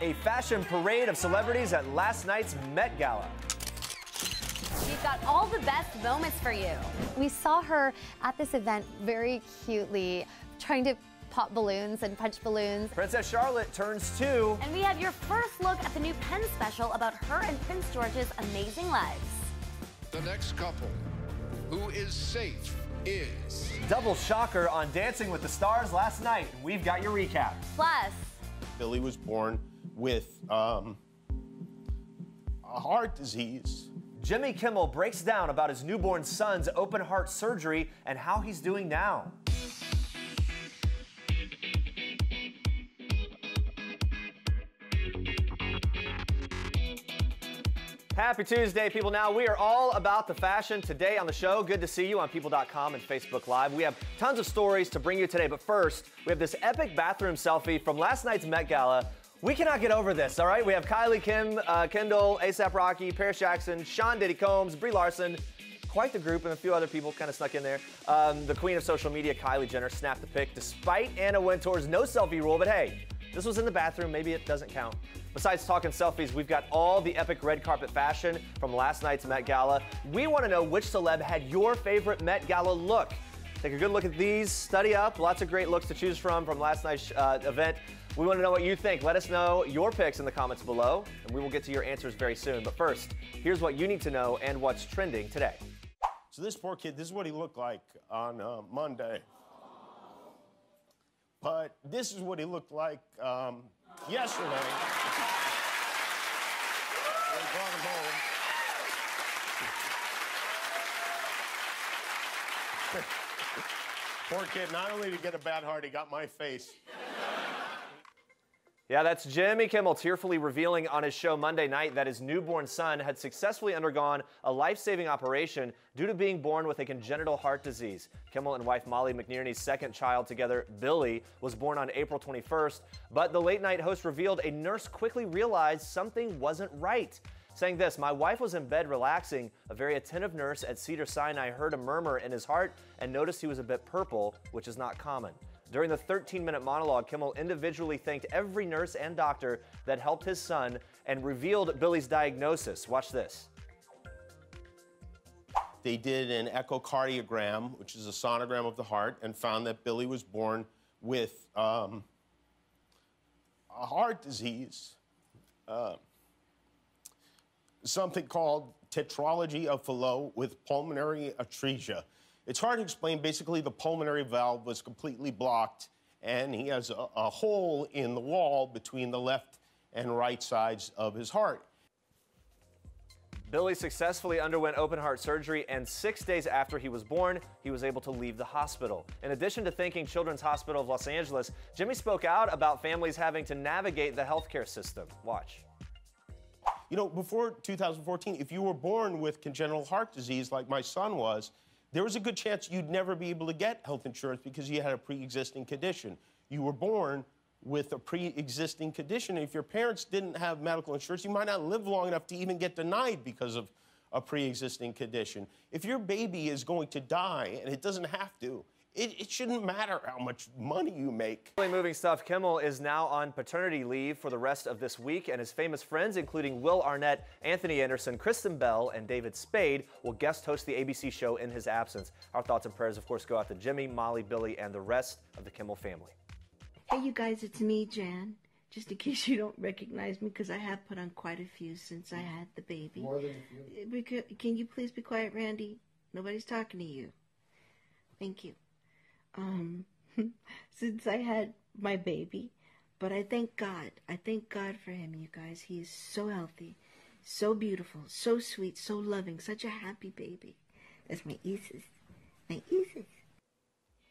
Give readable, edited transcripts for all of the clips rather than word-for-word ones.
a fashion parade of celebrities at last night's Met Gala. We've got all the best moments for you. We saw her at this event very cutely trying to pop balloons and punch balloons. Princess Charlotte turns 2. And we have your first look at the new Penn special about her and Prince George's amazing lives. The next couple who is safe is... Double shocker on Dancing with the Stars last night. We've got your recap. Plus... Billy was born with a heart disease. Jimmy Kimmel breaks down about his newborn son's open heart surgery and how he's doing now. Happy Tuesday, people. Now, we are all about the fashion today on the show. Good to see you on People.com and Facebook Live. We have tons of stories to bring you today, but first, we have this epic bathroom selfie from last night's Met Gala. We cannot get over this, all right? We have Kylie, Kim, Kendall, A$AP Rocky, Paris Jackson, Sean Diddy Combs, Brie Larson. Quite the group, and a few other people kind of snuck in there. The queen of social media, Kylie Jenner, snapped the pic despite Anna Wintour's no selfie rule, but hey, this was in the bathroom. Maybe it doesn't count. Besides talking selfies, we've got all the epic red carpet fashion from last night's Met Gala. We want to know which celeb had your favorite Met Gala look. Take a good look at these, study up, lots of great looks to choose from last night's event. We want to know what you think. Let us know your picks in the comments below, and we will get to your answers very soon. But first, here's what you need to know and what's trending today. So this poor kid, this is what he looked like on Monday. But this is what he looked like yesterday. They brought him home. Poor kid, not only did he get a bad heart, he got my face. Yeah, that's Jimmy Kimmel tearfully revealing on his show Monday night that his newborn son had successfully undergone a life-saving operation due to being born with a congenital heart disease. Kimmel and wife Molly McNierney's second child together, Billy, was born on April 21st, but the late-night host revealed a nurse quickly realized something wasn't right. Saying this, "My wife was in bed relaxing. A very attentive nurse at Cedars-Sinai heard a murmur in his heart and noticed he was a bit purple, which is not common." During the 13-minute monologue, Kimmel individually thanked every nurse and doctor that helped his son and revealed Billy's diagnosis. Watch this. They did an echocardiogram, which is a sonogram of the heart, and found that Billy was born with a heart disease, something called tetralogy of Fallot with pulmonary atresia. It's hard to explain. Basically, the pulmonary valve was completely blocked, and he has a hole in the wall between the left and right sides of his heart. Billy successfully underwent open heart surgery, and 6 days after he was born, he was able to leave the hospital. In addition to thanking Children's Hospital of Los Angeles, Jimmy spoke out about families having to navigate the healthcare system. Watch. You know, before 2014, if you were born with congenital heart disease like my son was, there was a good chance you'd never be able to get health insurance because you had a pre-existing condition. You were born with a pre-existing condition. And if your parents didn't have medical insurance, you might not live long enough to even get denied because of a pre-existing condition. If your baby is going to die, and it doesn't have to, it shouldn't matter how much money you make. Really moving stuff. Kimmel is now on paternity leave for the rest of this week, and his famous friends, including Will Arnett, Anthony Anderson, Kristen Bell, and David Spade, will guest host the ABC show in his absence. Our thoughts and prayers, of course, go out to Jimmy, Molly, Billy, and the rest of the Kimmel family. Hey, you guys, it's me, Jan. Just in case you don't recognize me, because I have put on quite a few since I had the baby. More than a few. Can you please be quiet, Randy? Nobody's talking to you. Thank you. Since I had my baby, but I thank God. I thank God for him, you guys. He is so healthy, so beautiful, so sweet, so loving, such a happy baby. That's my Isis. My Isis.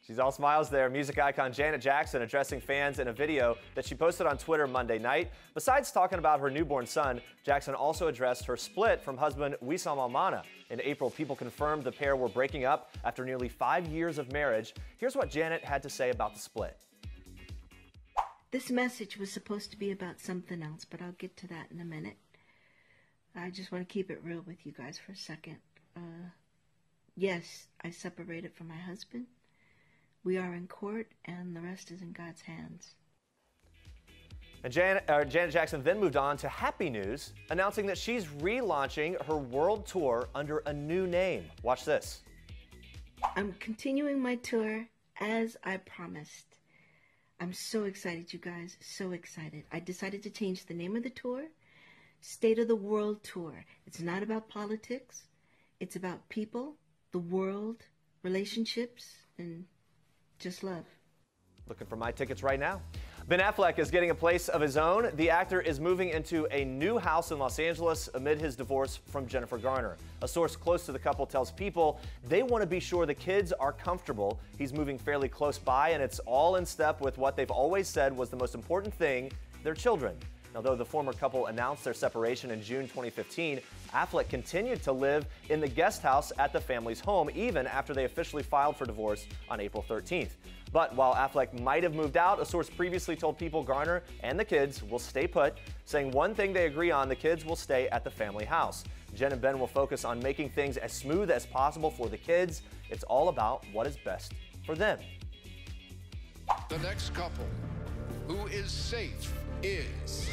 She's all smiles there. Music icon Janet Jackson addressing fans in a video that she posted on Twitter Monday night. Besides talking about her newborn son, Jackson also addressed her split from husband Wissam Almana. In April, people confirmed the pair were breaking up after nearly 5 years of marriage. Here's what Janet had to say about the split. This message was supposed to be about something else, but I'll get to that in a minute. I just want to keep it real with you guys for a second. Yes, I separated from my husband. We are in court, and the rest is in God's hands. And Janet Jackson then moved on to happy news, announcing that she's relaunching her world tour under a new name. Watch this. I'm continuing my tour as I promised. I'm so excited, you guys, so excited. I decided to change the name of the tour, State of the World Tour. It's not about politics. It's about people, the world, relationships, and just love. Looking for my tickets right now. Ben Affleck is getting a place of his own. The actor is moving into a new house in Los Angeles amid his divorce from Jennifer Garner. A source close to the couple tells People they want to be sure the kids are comfortable. He's moving fairly close by, and it's all in step with what they've always said was the most important thing, their children. Now, though the former couple announced their separation in June 2015, Affleck continued to live in the guest house at the family's home even after they officially filed for divorce on April 13th. But while Affleck might have moved out, a source previously told People Garner and the kids will stay put, saying one thing they agree on, the kids will stay at the family house. Jen and Ben will focus on making things as smooth as possible for the kids. It's all about what is best for them. The next couple who is safe is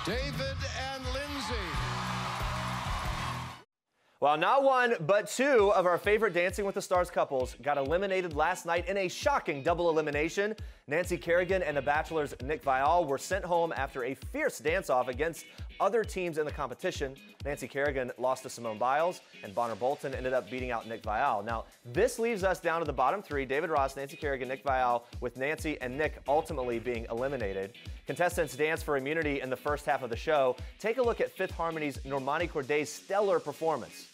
David and Lindsay. Well, not one, but two of our favorite Dancing with the Stars couples got eliminated last night in a shocking double elimination. Nancy Kerrigan and The Bachelor's Nick Viall were sent home after a fierce dance-off against other teams in the competition. Nancy Kerrigan lost to Simone Biles, and Bonner Bolton ended up beating out Nick Viall. Now, this leaves us down to the bottom three: David Ross, Nancy Kerrigan, Nick Viall, with Nancy and Nick ultimately being eliminated. Contestants danced for immunity in the first half of the show. Take a look at Fifth Harmony's Normani Corday's stellar performance.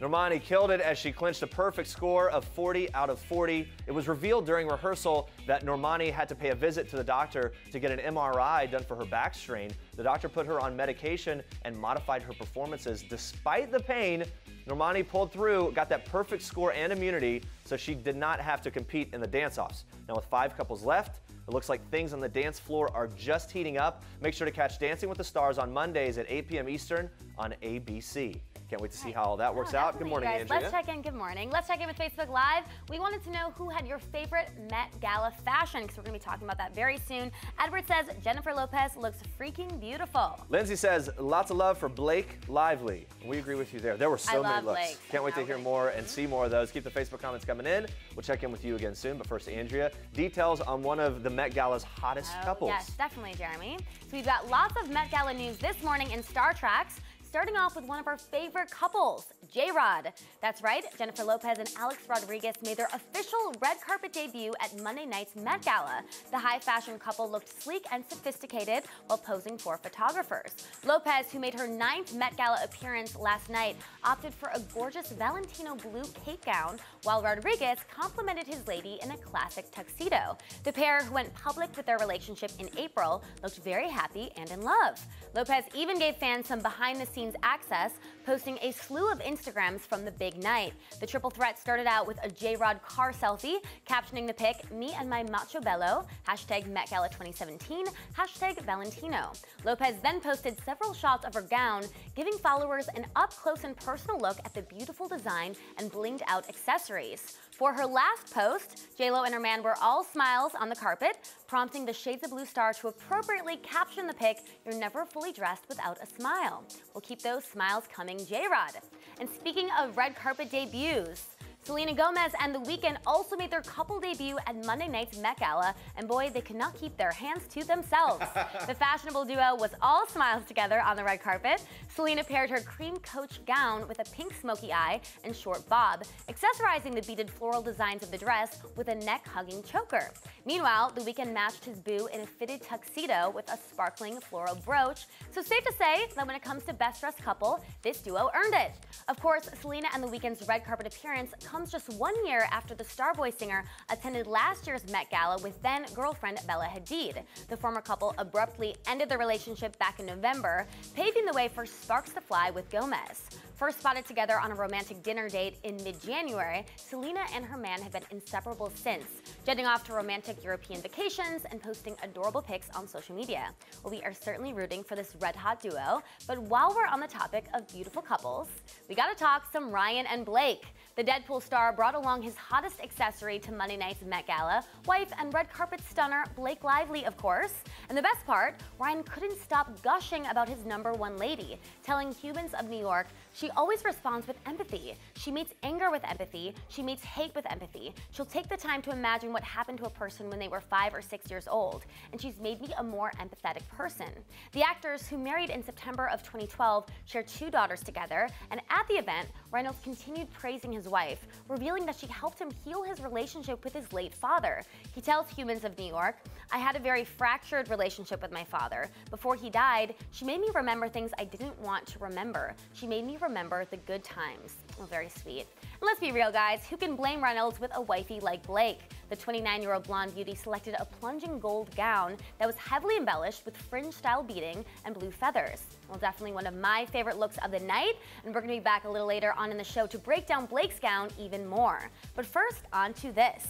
Normani killed it as she clinched a perfect score of 40 out of 40. It was revealed during rehearsal that Normani had to pay a visit to the doctor to get an MRI done for her back strain. The doctor put her on medication and modified her performances. Despite the pain, Normani pulled through, got that perfect score and immunity, so she did not have to compete in the dance-offs. Now, with 5 couples left, it looks like things on the dance floor are just heating up. Make sure to catch Dancing with the Stars on Mondays at 8 p.m. Eastern on ABC. Can't wait to see how all that works out. Good morning, guys. Andrea. Let's check in. Good morning. Let's check in with Facebook Live. We wanted to know who had your favorite Met Gala fashion, because we're going to be talking about that very soon. Edward says Jennifer Lopez looks freaking beautiful. Lindsay says lots of love for Blake Lively. We agree with you there. There were so many looks. Blake. Can't wait to hear more and see more of those. Keep the Facebook comments coming in. We'll check in with you again soon. But first, Andrea, details on one of the Met Gala's hottest couples. Yes, definitely, Jeremy. So we've got lots of Met Gala news this morning in Star Tracks. Starting off with one of our favorite couples, J-Rod. That's right, Jennifer Lopez and Alex Rodriguez made their official red carpet debut at Monday night's Met Gala. The high fashion couple looked sleek and sophisticated while posing for photographers. Lopez, who made her 9th Met Gala appearance last night, opted for a gorgeous Valentino blue cape gown, while Rodriguez complimented his lady in a classic tuxedo. The pair, who went public with their relationship in April, looked very happy and in love. Lopez even gave fans some behind-the-scenes access, posting a slew of Instagrams from the big night. The triple threat started out with a J-Rod car selfie, captioning the pic, "Me and my macho bello," hashtag Met Gala 2017, hashtag Valentino. Lopez then posted several shots of her gown, giving followers an up-close and personal look at the beautiful design and blinged-out accessories. For her last post, J-Lo and her man were all smiles on the carpet, prompting the Shades of Blue star to appropriately caption the pic, "You're never fully dressed without a smile." We'll keep those smiles coming, J-Rod. And speaking of red carpet debuts, Selena Gomez and The Weeknd also made their couple debut at Monday night's Met Gala, and boy, they could not keep their hands to themselves. The fashionable duo was all smiles together on the red carpet. Selena paired her cream coach gown with a pink smoky eye and short bob, accessorizing the beaded floral designs of the dress with a neck-hugging choker. Meanwhile, The Weeknd matched his boo in a fitted tuxedo with a sparkling floral brooch. So safe to say that when it comes to best dressed couple, this duo earned it. Of course, Selena and The Weeknd's red carpet appearance comes just 1 year after the Starboy singer attended last year's Met Gala with then-girlfriend Bella Hadid. The former couple abruptly ended their relationship back in November, paving the way for sparks to fly with Gomez. First spotted together on a romantic dinner date in mid-January, Selena and her man have been inseparable since, jetting off to romantic European vacations and posting adorable pics on social media. Well, we are certainly rooting for this red-hot duo, but while we're on the topic of beautiful couples, we gotta talk some Ryan and Blake. The Deadpool star brought along his hottest accessory to Monday night's Met Gala, wife and red carpet stunner Blake Lively, of course. And the best part, Ryan couldn't stop gushing about his #1 lady, telling Humans of New York, "She always responds with empathy. She meets anger with empathy. She meets hate with empathy. She'll take the time to imagine what happened to a person when they were 5 or 6 years old. And she's made me a more empathetic person." The actors, who married in September of 2012, share 2 daughters together. And at the event, Reynolds continued praising his wife, revealing that she helped him heal his relationship with his late father. He tells Humans of New York, "I had a very fractured relationship with my father. Before he died, she made me remember things I didn't want to remember. She made me remember the good times." Well, very sweet. And let's be real, guys. Who can blame Reynolds with a wifey like Blake? The 29-year-old blonde beauty selected a plunging gold gown that was heavily embellished with fringe-style beading and blue feathers. Well, definitely one of my favorite looks of the night, and we're going to be back a little later on in the show to break down Blake's gown even more. But first, on to this.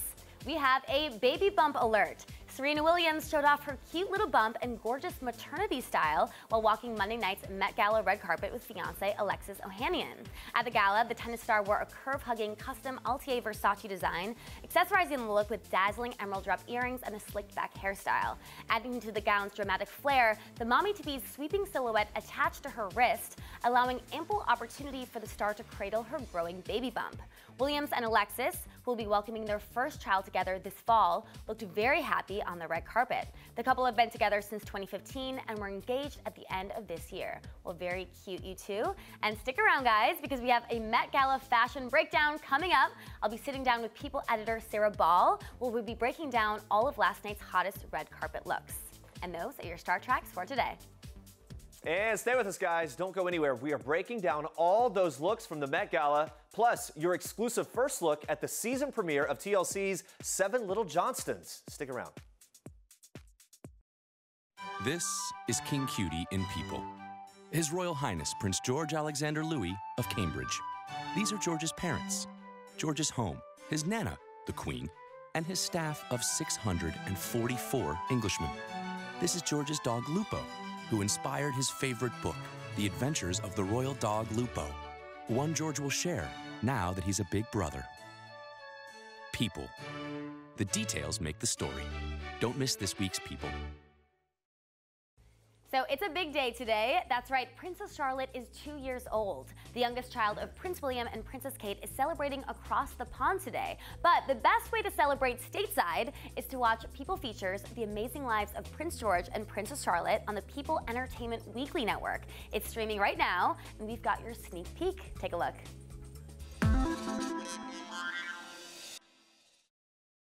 We have a baby bump alert. Serena Williams showed off her cute little bump and gorgeous maternity style while walking Monday night's Met Gala red carpet with fiancé Alexis Ohanian. At the gala, the tennis star wore a curve-hugging custom Altier Versace design, accessorizing the look with dazzling emerald drop earrings and a slicked-back hairstyle. Adding to the gown's dramatic flair, the mommy-to-be's sweeping silhouette attached to her wrist, allowing ample opportunity for the star to cradle her growing baby bump. Williams and Alexis, who will be welcoming their first child together this fall, looked very happy on the red carpet. The couple have been together since 2015 and were engaged at the end of this year. Well, very cute, you two. And stick around, guys, because we have a Met Gala fashion breakdown coming up. I'll be sitting down with People editor Sarah Ball, where we'll be breaking down all of last night's hottest red carpet looks. And those are your Star Tracks for today. And stay with us, guys. Don't go anywhere. We are breaking down all those looks from the Met Gala, plus your exclusive first look at the season premiere of TLC's 7 Little Johnstons. Stick around. This is King Cutie in People. His Royal Highness Prince George Alexander Louis of Cambridge. These are George's parents, George's home, his Nana, the Queen, and his staff of 644 Englishmen. This is George's dog Lupo, who inspired his favorite book, The Adventures of the Royal Dog Lupo, one George will share now that he's a big brother. People. The details make the story. Don't miss this week's People. So it's a big day today. That's right, Princess Charlotte is 2 years old. The youngest child of Prince William and Princess Kate is celebrating across the pond today. But the best way to celebrate stateside is to watch People features The Amazing Lives of Prince George and Princess Charlotte on the People Entertainment Weekly Network. It's streaming right now, and we've got your sneak peek. Take a look.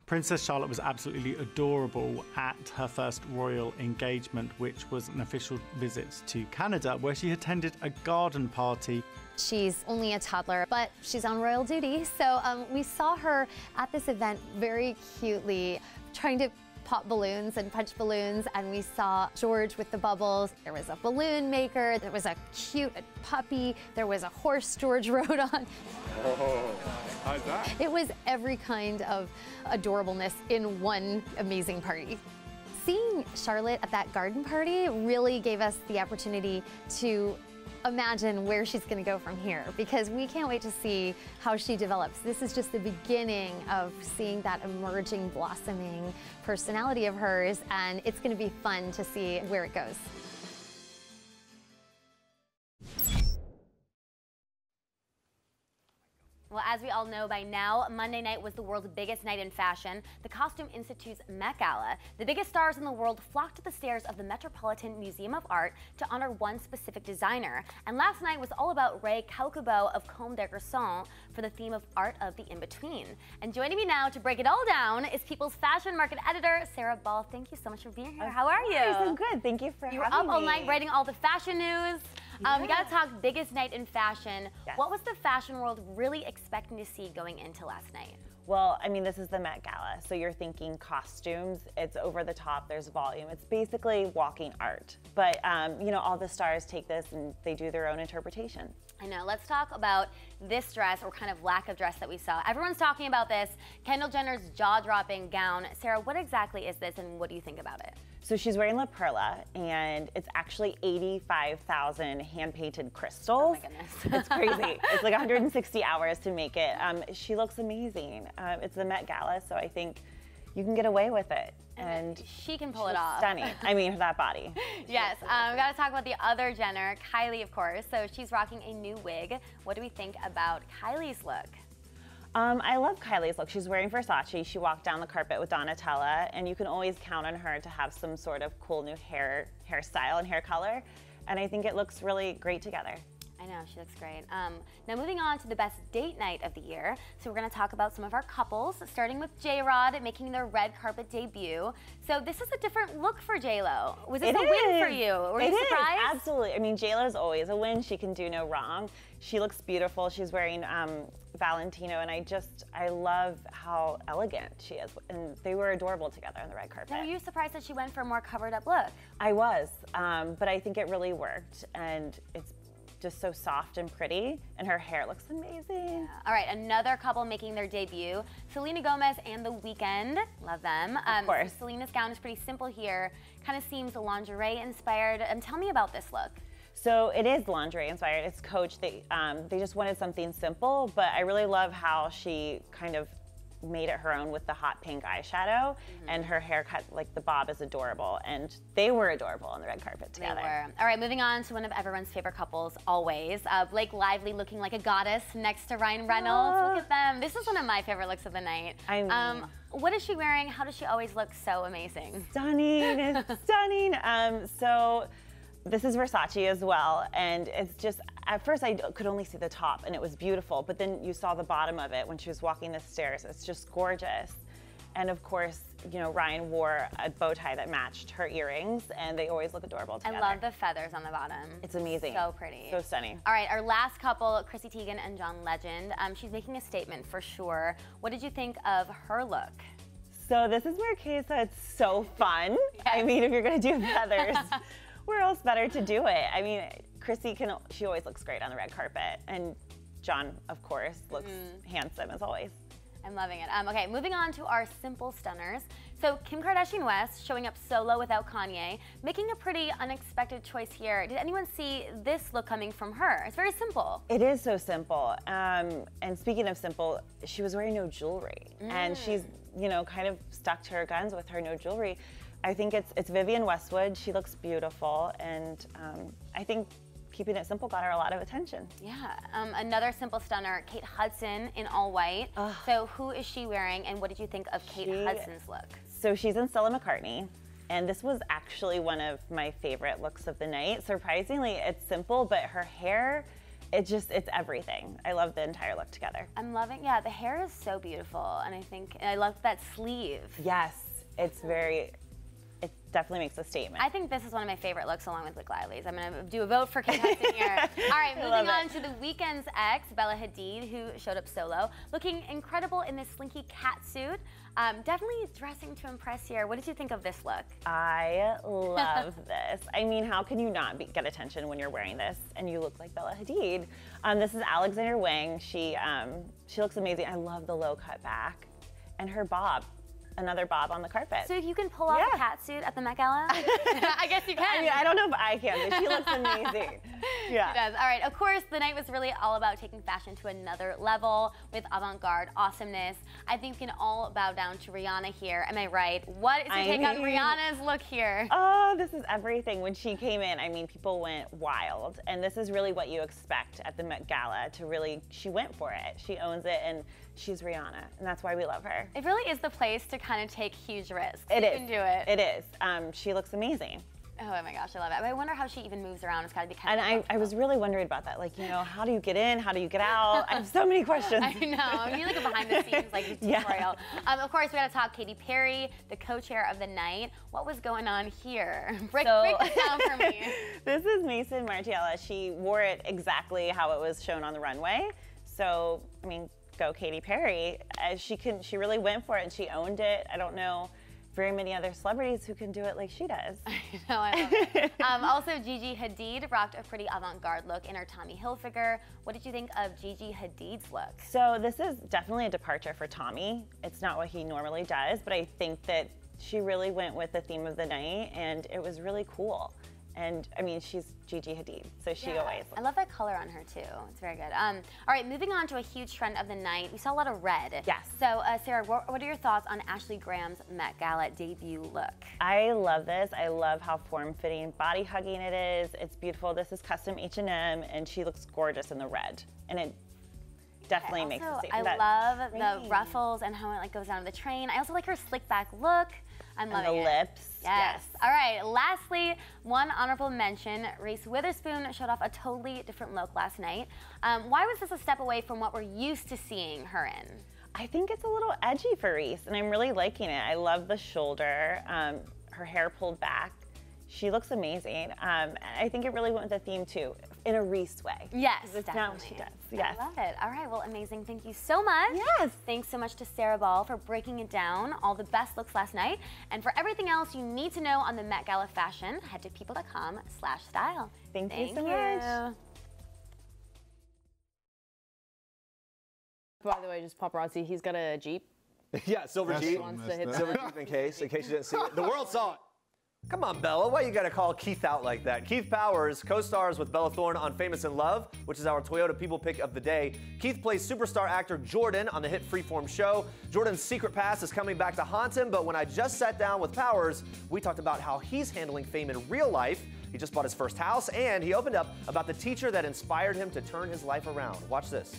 Princess Charlotte was absolutely adorable at her first royal engagement, which was an official visit to Canada, where she attended a garden party. She's only a toddler, but she's on royal duty. So we saw her at this event very cutely trying to pop balloons and punch balloons, and we saw George with the bubbles. There was a balloon maker, there was a cute puppy, there was a horse George rode on. Oh, how's that? It was every kind of adorableness in one amazing party. Seeing Charlotte at that garden party really gave us the opportunity to imagine where she's going to go from here, because we can't wait to see how she develops. This is just the beginning of seeing that emerging, blossoming personality of hers, and it's going to be fun to see where it goes. Well, as we all know by now, Monday night was the world's biggest night in fashion, the Costume Institute's Met Gala. The biggest stars in the world flocked to the stairs of the Metropolitan Museum of Art to honor one specific designer. And last night was all about Ray Caucabeau of Comme des Garçons for the theme of Art of the In-Between. And joining me now to break it all down is People's fashion market editor, Sarah Ball. Thank you so much for being here. How are you? I'm good. Thank you for having me. You were up all night writing all the fashion news. We got to talk biggest night in fashion. Yes. What was the fashion world really expecting to see going into last night? Well, I mean, this is the Met Gala, so you're thinking costumes. It's over the top, there's volume. It's basically walking art. But, you know, all the stars take this and they do their own interpretation. I know. Let's talk about this dress, or kind of lack of dress that we saw. Everyone's talking about this. Kendall Jenner's jaw-dropping gown. Sarah, what exactly is this and what do you think about it? So she's wearing La Perla, and it's actually 85,000 hand-painted crystals. Oh my goodness. It's crazy. It's like 160 hours to make it. She looks amazing. It's the Met Gala, so I think you can get away with it. And she can pull it off. Stunning. I mean, that body. Yes. We got to talk about the other Jenner, Kylie, of course. So she's rocking a new wig. What do we think about Kylie's look? I love Kylie's look. She's wearing Versace. She walked down the carpet with Donatella, and you can always count on her to have some sort of cool new hairstyle and hair color. And I think it looks really great together. I know, she looks great. Now moving on to the best date night of the year. So we're going to talk about some of our couples, starting with J-Rod making their red carpet debut. So this is a different look for J-Lo. Was this a win for you? Were you surprised? Absolutely. I mean, J-Lo's always a win. She can do no wrong. She looks beautiful. She's wearing Valentino, and I love how elegant she is. And they were adorable together on the red carpet. Now, were you surprised that she went for a more covered up look? I was, but I think it really worked, and it's just so soft and pretty, and her hair looks amazing. Yeah. All right, another couple making their debut, Selena Gomez and The Weeknd. Love them. Of course. So Selena's gown is pretty simple here. Kind of seems lingerie inspired. Tell me about this look. So it is lingerie inspired. It's Coach. They just wanted something simple, but I really love how she kind of made it her own with the hot pink eyeshadow, and her haircut, like the bob, is adorable, and they were adorable on the red carpet together. They were. All right, moving on to one of everyone's favorite couples, always. Blake Lively looking like a goddess next to Ryan Reynolds. Look at them. This is one of my favorite looks of the night. I mean, what is she wearing? How does she always look so amazing? Stunning. It's stunning. So this is Versace as well, and it's just, at first I could only see the top, and it was beautiful, but then you saw the bottom of it when she was walking the stairs. It's just gorgeous. And of course, you know, Ryan wore a bow tie that matched her earrings, and they always look adorable together. I love the feathers on the bottom. It's amazing. So pretty. So stunning. All right, our last couple, Chrissy Teigen and John Legend. She's making a statement for sure. What did you think of her look? So this is where Kay said it's so fun. Yes. I mean, if you're gonna do feathers, where else better to do it? I mean, Chrissy she always looks great on the red carpet, and John, of course, looks handsome as always. I'm loving it. Okay, moving on to our simple stunners. So Kim Kardashian-West showing up solo without Kanye, making a pretty unexpected choice here. Did anyone see this look coming from her? It's very simple. It is so simple. And speaking of simple, she was wearing no jewelry, and she's, you know, kind of stuck to her guns with her no jewelry. I think it's Vivienne Westwood. She looks beautiful, and I think keeping it simple got her a lot of attention. Yeah. Another simple stunner, Kate Hudson in all white. Ugh. So who is she wearing, and what did you think of Kate Hudson's look? So she's in Stella McCartney, and this was actually one of my favorite looks of the night. Surprisingly, it's simple, but her hair, it's everything. I love the entire look together. I'm loving, yeah, the hair is so beautiful, and I love that sleeve. Yes, it definitely makes a statement. I think this is one of my favorite looks along with Blake Lively's. I'm going to do a vote for Kate Hudson here. All right, moving on to The Weeknd's ex, Bella Hadid, who showed up solo, looking incredible in this slinky cat suit. Definitely dressing to impress here. What did you think of this look? I love this. I mean, how can you not get attention when you're wearing this and you look like Bella Hadid? This is Alexander Wang. She looks amazing. I love the low cut back and her bob. Another bob on the carpet. So you can pull off a cat suit at the Met Gala? I guess you can. I mean, I don't know if I can, but she looks amazing. Yeah. She does. All right, of course, the night was really all about taking fashion to another level with avant-garde awesomeness. I think we can all bow down to Rihanna here. Am I right? What is your take on Rihanna's look here? Oh, this is everything. When she came in, I mean, people went wild. And this is really what you expect at the Met Gala she went for it. She owns it, and she's Rihanna, and that's why we love her. It really is the place to kind of take huge risks. It is. You can do it. It is. She looks amazing. Oh my gosh, I love it. But I wonder how she even moves around. It's got to be kind of. And I was really wondering about that. Like, you know, how do you get in? How do you get out? I have so many questions. I know. You need like a behind the scenes like tutorial. Of course, we got to talk Katy Perry, the co-chair of the night. What was going on here? Break this down for me. This is Mason Margiela. She wore it exactly how it was shown on the runway. So, I mean, go Katy Perry. She really went for it and she owned it. I don't know very many other celebrities who can do it like she does. I know, I love it. Also, Gigi Hadid rocked a pretty avant-garde look in her Tommy Hilfiger. What did you think of Gigi Hadid's look? So this is definitely a departure for Tommy. It's not what he normally does, but I think that she really went with the theme of the night and it was really cool. And I mean, she's Gigi Hadid, so she always. I love that color on her too. It's very good. All right, moving on to a huge trend of the night. We saw a lot of red. Yes. So, Sarah, what are your thoughts on Ashley Graham's Met Gala debut look? I love this. I love how form-fitting, body-hugging it is. It's beautiful. This is custom H&M, and she looks gorgeous in the red. And it definitely makes a statement. I love the ruffles and how it like goes down to the train. I also like her slick back look. I'm loving it. And the lips. Yes. All right. Lastly, one honorable mention. Reese Witherspoon showed off a totally different look last night. Why was this a step away from what we're used to seeing her in? I think it's a little edgy for Reese, and I'm really liking it. I love the shoulder, her hair pulled back. She looks amazing. I think it really went with the theme too, in a Reese way. Yes, it's definitely. not what she does. Yes. I love it. All right, well, amazing. Thank you so much. Yes. Thanks so much to Sarah Ball for breaking it down, all the best looks last night. And for everything else you need to know on the Met Gala fashion, head to people.com/style. Thank you so much. By the way, just paparazzi, he's got a Jeep. Yeah, silver Jeep. Silver Jeep in case you didn't see it. The world saw it. Come on, Bella, why you gotta call Keith out like that? Keith Powers co-stars with Bella Thorne on Famous in Love, which is our Toyota People pick of the day. Keith plays superstar actor Jordan on the hit Freeform show. Jordan's secret past is coming back to haunt him, but when I just sat down with Powers, we talked about how he's handling fame in real life. He just bought his first house, and he opened up about the teacher that inspired him to turn his life around. Watch this.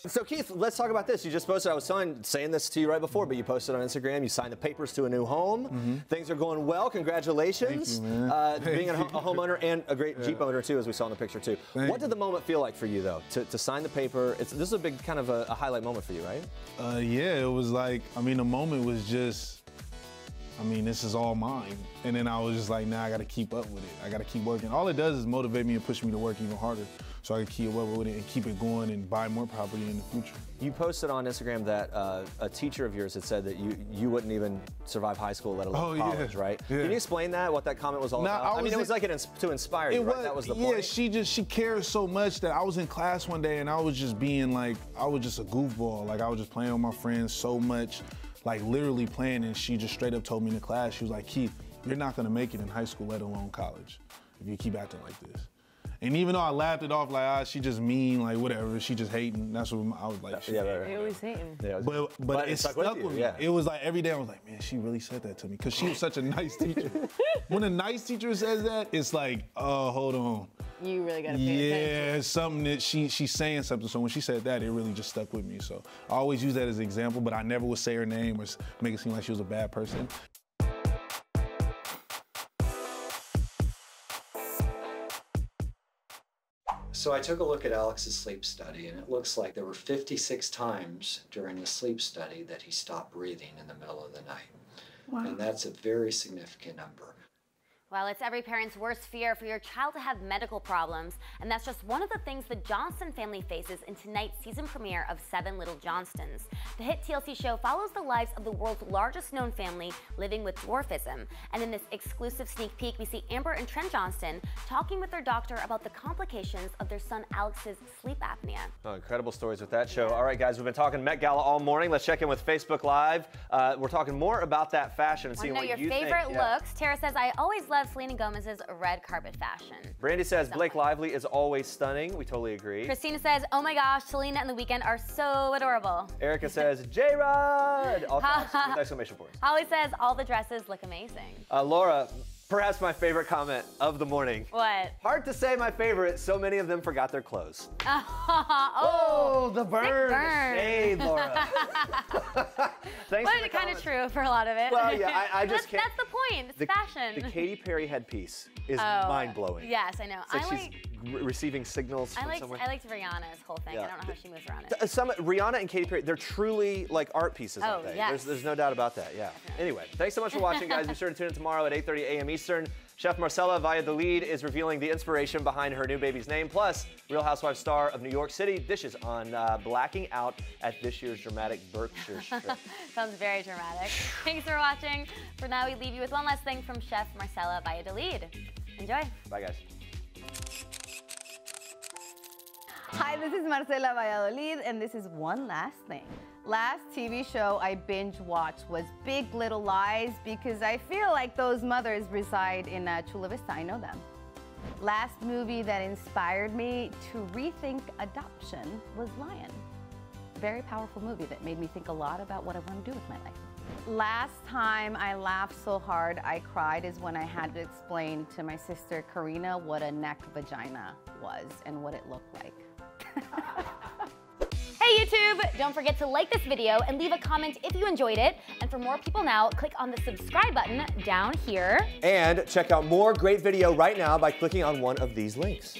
So Keith, let's talk about this. You just posted, I was saying this to you right before, but you posted on Instagram, you signed the papers to a new home. Things are going well, congratulations. Thank you, man. Being a homeowner and a great Jeep owner too, as we saw in the picture too. What did the moment feel like for you though, to sign the paper? This is a big kind of a highlight moment for you, right? Yeah, it was like, I mean, the moment was just, I mean, this is all mine. And then I was just like, nah, I gotta keep up with it. I gotta keep working. All it does is motivate me and push me to work even harder so I can keep up with it and keep it going and buy more property in the future. You posted on Instagram that a teacher of yours had said that you wouldn't even survive high school, let alone college, right? Yeah. Can you explain that, what that comment was all about? I mean, it was like to inspire you, right? That was the point. Yeah, she cares so much that I was in class one day and I was just being like, I was just a goofball. Like, I was just playing with my friends so much, like literally playing, and she just straight up told me in the class, she was like, Keith, you're not gonna make it in high school, let alone college, if you keep acting like this. And even though I laughed it off like, she just mean, like whatever, she just hating, that's what I was like. They always hating. Yeah, but it stuck with me. Yeah. It was like every day I was like, man, she really said that to me, because she was such a nice teacher. When a nice teacher says that, it's like, oh, hold on. You really gotta pay attention. Yeah, something that she's saying something. So when she said that, it really just stuck with me. So I always use that as an example, but I never would say her name or make it seem like she was a bad person. So I took a look at Alex's sleep study, and it looks like there were 56 times during the sleep study that he stopped breathing in the middle of the night. Wow. And that's a very significant number. Well, it's every parent's worst fear for your child to have medical problems, and that's just one of the things the Johnston family faces in tonight's season premiere of 7 Little Johnstons. The hit TLC show follows the lives of the world's largest known family living with dwarfism, and in this exclusive sneak peek, we see Amber and Trent Johnston talking with their doctor about the complications of their son Alex's sleep apnea. Oh, incredible stories with that show. All right, guys, we've been talking Met Gala all morning. Let's check in with Facebook Live. We're talking more about that fashion and seeing what you think. Want to know your favorite looks? Tara says, I always love Selena Gomez's red carpet fashion. Brandy says, Blake Lively is always stunning. We totally agree. Christina says, oh my gosh, Selena and the Weeknd are so adorable. Erica says, J-Rod! All caps with exclamation points. Holly says, all the dresses look amazing. Laura, Perhaps my favorite comment of the morning. What? Hard to say my favorite. So many of them forgot their clothes. Oh, the burn. burn. Hey, Laura. Thanks. But it's kind of true for a lot of it. Well, yeah, I just can't. That's the point. It's fashion. The Katy Perry headpiece is mind-blowing. Yes, I know. It's like she's receiving signals from somewhere. I liked Rihanna's whole thing. Yeah. I don't know how she moves around it. Rihanna and Katy Perry, they're truly like art pieces, aren't they? Yes. There's no doubt about that, yeah. Anyway, thanks so much for watching, guys. Be sure to tune in tomorrow at 8:30 a.m. Eastern. Chef Marcella Valladolid is revealing the inspiration behind her new baby's name. Plus, Real Housewives star of New York City dishes on blacking out at this year's dramatic Berkshire trip. Sounds very dramatic. Thanks for watching. For now, we leave you with one last thing from Chef Marcella Valladolid. Enjoy. Bye, guys. Hi, this is Marcela Valladolid, and this is one last thing. Last TV show I binge watched was Big Little Lies because I feel like those mothers reside in Chula Vista. I know them. Last movie that inspired me to rethink adoption was Lion. Very powerful movie that made me think a lot about what I want to do with my life. Last time I laughed so hard I cried is when I had to explain to my sister Karina what a neck vagina was and what it looked like. Hey YouTube! Don't forget to like this video and leave a comment if you enjoyed it. And for more People Now, click on the subscribe button down here. And check out more great video right now by clicking on one of these links.